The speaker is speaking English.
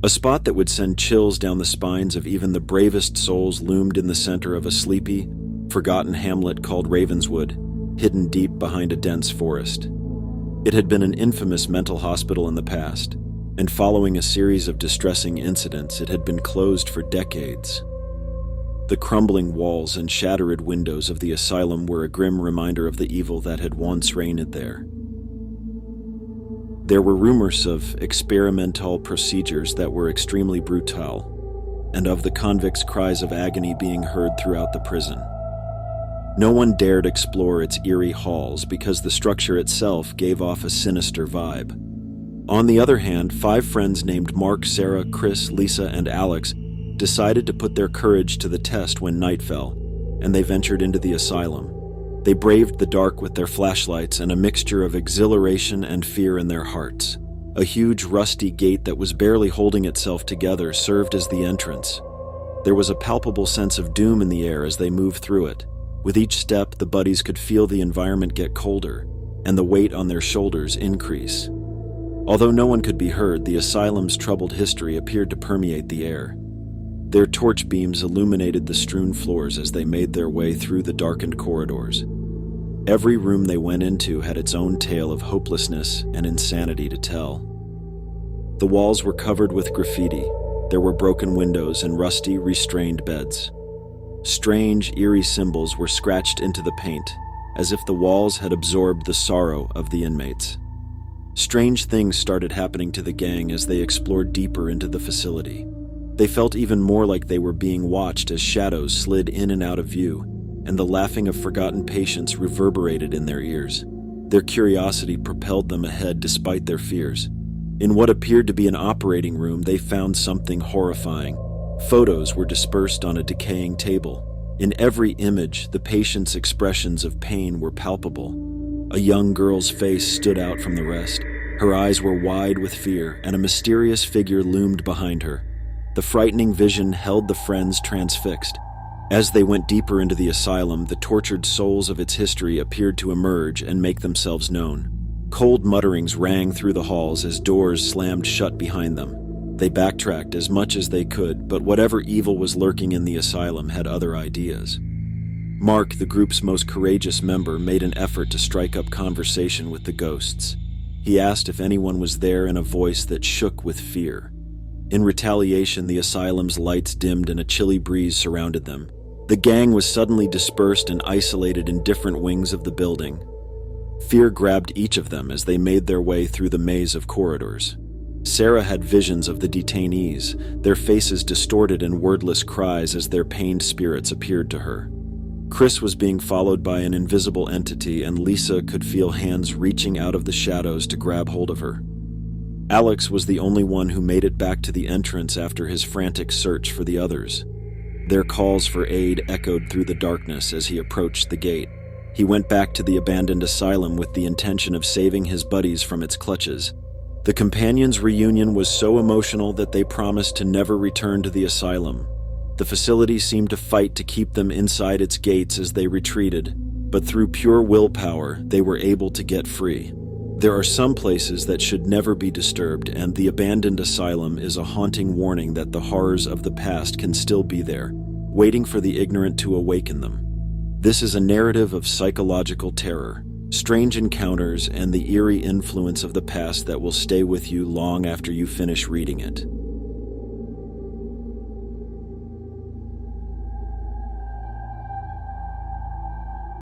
A spot that would send chills down the spines of even the bravest souls loomed in the center of a sleepy, forgotten hamlet called Ravenswood, hidden deep behind a dense forest. It had been an infamous mental hospital in the past, and following a series of distressing incidents, it had been closed for decades. The crumbling walls and shattered windows of the asylum were a grim reminder of the evil that had once reigned there. There were rumors of experimental procedures that were extremely brutal, and of the convicts' cries of agony being heard throughout the prison. No one dared explore its eerie halls because the structure itself gave off a sinister vibe. On the other hand, 5 friends named Mark, Sarah, Chris, Lisa, and Alex decided to put their courage to the test when night fell, and they ventured into the asylum. They braved the dark with their flashlights and a mixture of exhilaration and fear in their hearts. A huge rusty gate that was barely holding itself together served as the entrance. There was a palpable sense of doom in the air as they moved through it. With each step, the buddies could feel the environment get colder, and the weight on their shoulders increase. Although no one could be heard, the asylum's troubled history appeared to permeate the air. Their torch beams illuminated the strewn floors as they made their way through the darkened corridors. Every room they went into had its own tale of hopelessness and insanity to tell. The walls were covered with graffiti. There were broken windows and rusty, restrained beds. Strange, eerie symbols were scratched into the paint, as if the walls had absorbed the sorrow of the inmates. Strange things started happening to the gang as they explored deeper into the facility. They felt even more like they were being watched as shadows slid in and out of view, and the laughing of forgotten patients reverberated in their ears. Their curiosity propelled them ahead despite their fears. In what appeared to be an operating room, they found something horrifying. Photos were dispersed on a decaying table. In every image, the patient's expressions of pain were palpable. A young girl's face stood out from the rest. Her eyes were wide with fear, and a mysterious figure loomed behind her. The frightening vision held the friends transfixed. As they went deeper into the asylum, the tortured souls of its history appeared to emerge and make themselves known. Cold mutterings rang through the halls as doors slammed shut behind them. They backtracked as much as they could, but whatever evil was lurking in the asylum had other ideas. Mark, the group's most courageous member, made an effort to strike up conversation with the ghosts. He asked if anyone was there in a voice that shook with fear. In retaliation, the asylum's lights dimmed and a chilly breeze surrounded them. The gang was suddenly dispersed and isolated in different wings of the building. Fear grabbed each of them as they made their way through the maze of corridors. Sarah had visions of the detainees, their faces distorted in wordless cries as their pained spirits appeared to her. Chris was being followed by an invisible entity, and Lisa could feel hands reaching out of the shadows to grab hold of her. Alex was the only one who made it back to the entrance after his frantic search for the others. Their calls for aid echoed through the darkness as he approached the gate. He went back to the abandoned asylum with the intention of saving his buddies from its clutches. The companions' reunion was so emotional that they promised to never return to the asylum. The facility seemed to fight to keep them inside its gates as they retreated, but through pure willpower, they were able to get free. There are some places that should never be disturbed, and the abandoned asylum is a haunting warning that the horrors of the past can still be there, waiting for the ignorant to awaken them. This is a narrative of psychological terror, strange encounters, and the eerie influence of the past that will stay with you long after you finish reading it.